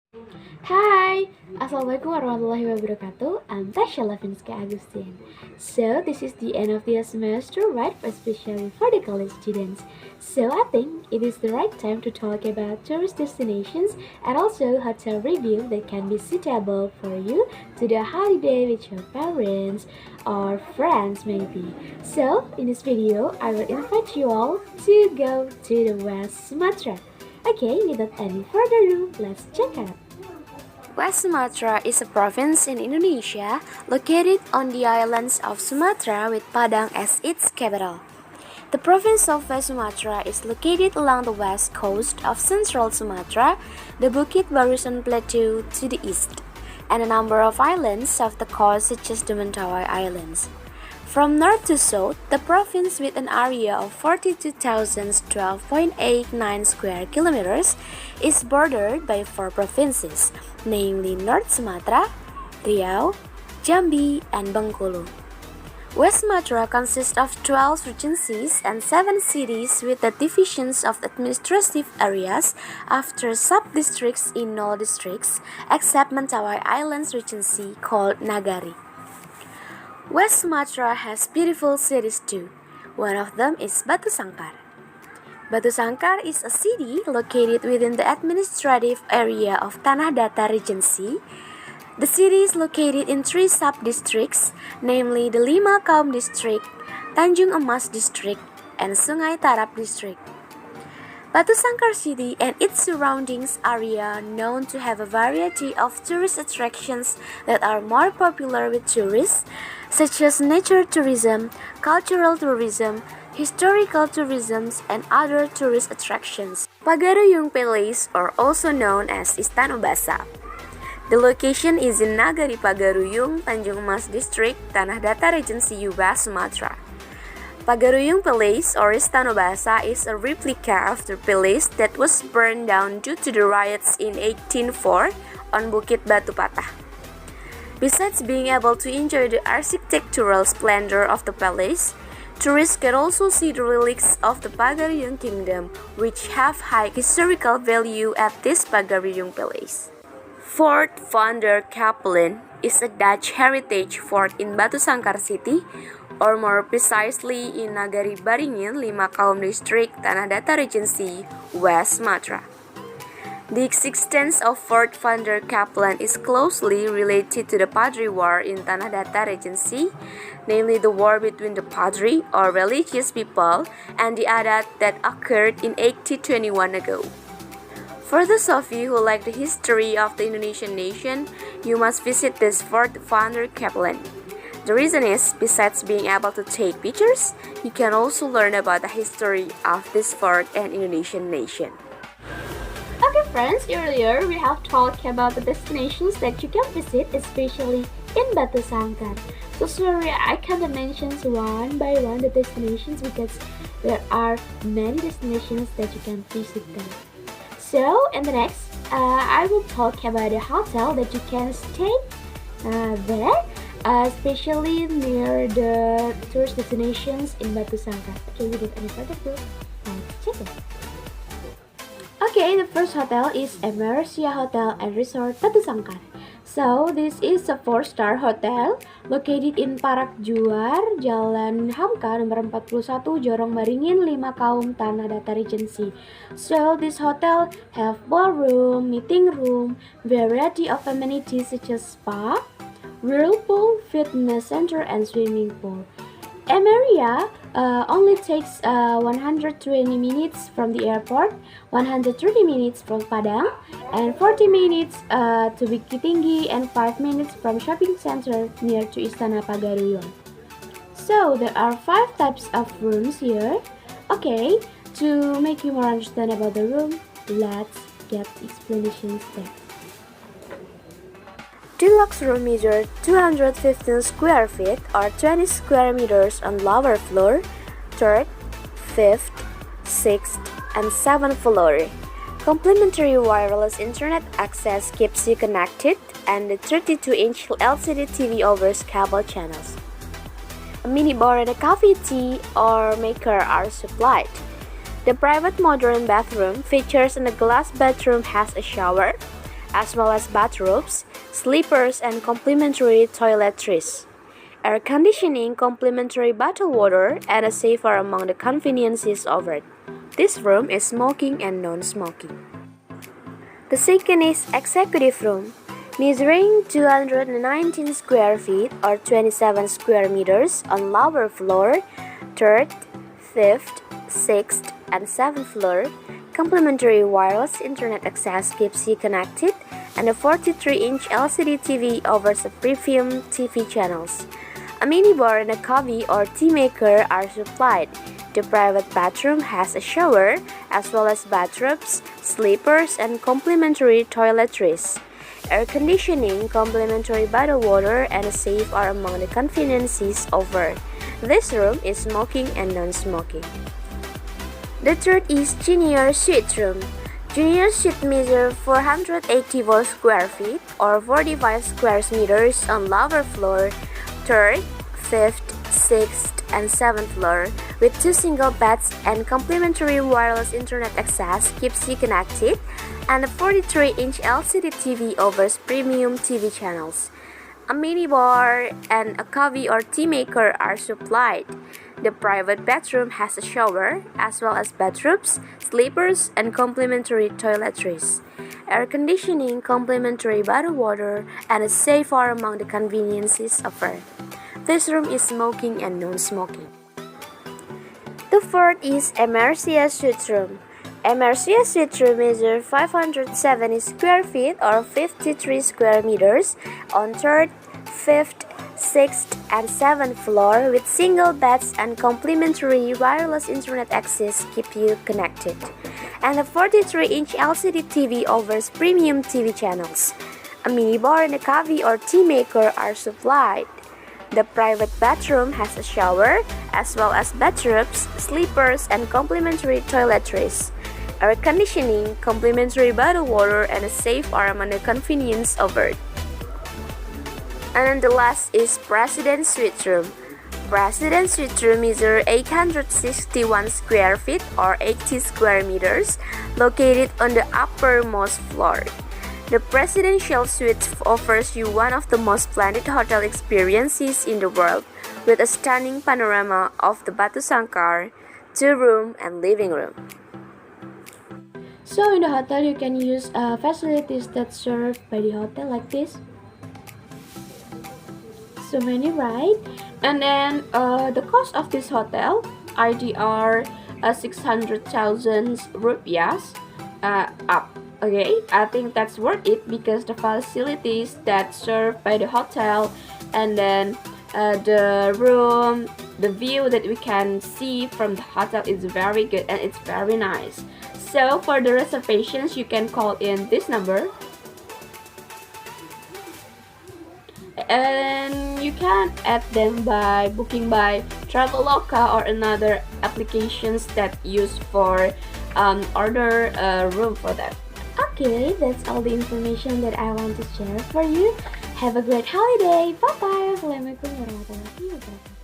Hi, Assalamualaikum warahmatullahi wabarakatuh. I'm Tasya Lavinska Agustin. So this is the end of the semester, right? Especially for the college students. So I think it is the right time to talk about tourist destinations and also hotel review that can be suitable for you to the holiday with your parents or friends maybe. So in this video, I will invite you all to go to the West Sumatra. Okay, without any further ado, let's check out. West Sumatra is a province in Indonesia located on the islands of Sumatra with Padang as its capital. The province of West Sumatra is located along the west coast of central Sumatra, the Bukit Barisan Plateau to the east, and a number of islands off the coast such as the Mentawai Islands. From north to south, the province with an area of 42,012.89 square kilometers is bordered by four provinces, namely North Sumatra, Riau, Jambi, and Bengkulu. West Sumatra consists of 12 regencies and 7 cities with the divisions of administrative areas after sub-districts in all districts except Mentawai Islands Regency called Nagari. West Sumatra has beautiful cities too. One of them is Batu Sangkar. Batu Sangkar is a city located within the administrative area of Tanah Datar Regency. The city is located in 3 sub-districts, namely the Lima Kaum District, Tanjung Emas District, and Sungai Tarap District. Batu Sangkar City and its surroundings area known to have a variety of tourist attractions that are more popular with tourists, such as nature tourism, cultural tourism, historical tourism, and other tourist attractions. Pagaruyung Palace, or also known as Istana Basa. The location is in Nagari Pagaruyung, Tanjung Mas District, Tanah Datar Regency, West Sumatra. Pagaruyung Palace or Istana Basa is a replica of the palace that was burned down due to the riots in 1804 on Bukit Batu Patah. Besides being able to enjoy the architectural splendor of the palace, tourists can also see the relics of the Pagaruyung Kingdom, which have high historical value at this Pagaruyung Palace. Fort van der Kapellen is a Dutch heritage fort in Batu Sangkar City, or more precisely in Nagari Baringin, Lima Kaum District, Tanah Datar Regency, West Sumatra. The existence of Fort van der Kapellen is closely related to the Padri War in Tanah Datar Regency, namely the war between the Padri or religious people and the Adat that occurred in 1821 ago. For those of you who like the history of the Indonesian nation, you must visit this Fort van der Kapellen. The reason is, besides being able to take pictures, you can also learn about the history of this fort and Indonesian nation. Okay friends, earlier we have talked about the destinations that you can visit, especially in Batu Sangkar. So sorry, I can't mention one by one the destinations because there are many destinations that you can visit there. So in the next, I will talk about a hotel that you can stay there, especially near the tourist destinations in Batu Sangkar. Okay, without any further ado, let's check it. Okay, the first hotel is Emersia Hotel and Resort Batu Sangkar. So this is a 4-star hotel located in Parak Juar, Jalan Hamka nomor 41, Jorong Baringin, 5 Kaum, Tanah Datar Regency. So this hotel have ballroom, meeting room, variety of amenities such as spa, whirlpool, fitness center, and swimming pool. Emeria only takes 120 minutes from the airport, 130 minutes from Padang, and 40 minutes to Bukit Tinggi, and 5 minutes from shopping center near to Istana Pagaruyung. So there are 5 types of rooms here. Okay, to make you more understand about the room, let's get explanations there. Deluxe room measures 215 square feet or 20 square meters on lower floor, 3rd, 5th, 6th, and 7th floor. Complimentary wireless internet access keeps you connected, and the 32-inch LCD TV offers cable channels. A mini bar and a coffee, tea, or maker are supplied. The private modern bathroom features in a glass bathroom has a shower, as well as bathrobes, sleepers, and complimentary toiletries. Air conditioning, complimentary bottled water, and a safe are among the conveniences offered. This room is smoking and non-smoking. The second is executive room, measuring 219 square feet or 27 square meters on lower floor, third, fifth, sixth, and seventh floor. Complimentary wireless internet access keeps you connected, and a 43-inch LCD TV offers a premium TV channels. A minibar and a coffee or tea maker are supplied. The private bathroom has a shower, as well as bathrobes, sleepers, and complimentary toiletries. Air conditioning, complimentary bottled water, and a safe are among the conveniences offered. This room is smoking and non-smoking. The third is junior suite room. Junior suite measure 484 square feet or 45 square meters on lower floor, third, fifth, sixth, and seventh floor, with 2 single beds and complimentary wireless internet access keeps you connected, and a 43-inch LCD TV offers premium TV channels. A minibar and a coffee or tea maker are supplied. The private bedroom has a shower, as well as bathrobes, sleepers, and complimentary toiletries. Air conditioning, complimentary bottled water, and a safe are among the conveniences offered. This room is smoking and non-smoking. The fourth is Emercia Suite Room. Emercia Suite Room measures 570 square feet or 53 square meters on third, fifth, sixth, and seventh floor, with single beds and complimentary wireless internet access keep you connected. And a 43-inch LCD TV offers premium TV channels. A minibar and a coffee or tea maker are supplied. The private bathroom has a shower, as well as bathrobes, sleepers, and complimentary toiletries. Air conditioning, complimentary bottled water, and a safe are among the convenience offered. And then the last is President Suite Room. President Suite Room measures 861 square feet or 80 square meters, located on the uppermost floor. The Presidential Suite offers you one of the most splendid hotel experiences in the world, with a stunning panorama of the Batu Sangkar, 2-room and living room. So in the hotel you can use facilities that served by the hotel like this. So many, right? And then the cost of this hotel, IDR 600,000 rupiahs up. Okay, I think that's worth it because the facilities that served by the hotel, and then the room, the view that we can see from the hotel is very good and it's very nice. So for the reservations, you can call in this number, and you can add them by booking by Traveloka or another applications that use for order a room for them. Okay, that's all the information that I want to share for you. Have a great holiday. Bye bye. Assalamualaikum warahmatullahi wabarakatuh.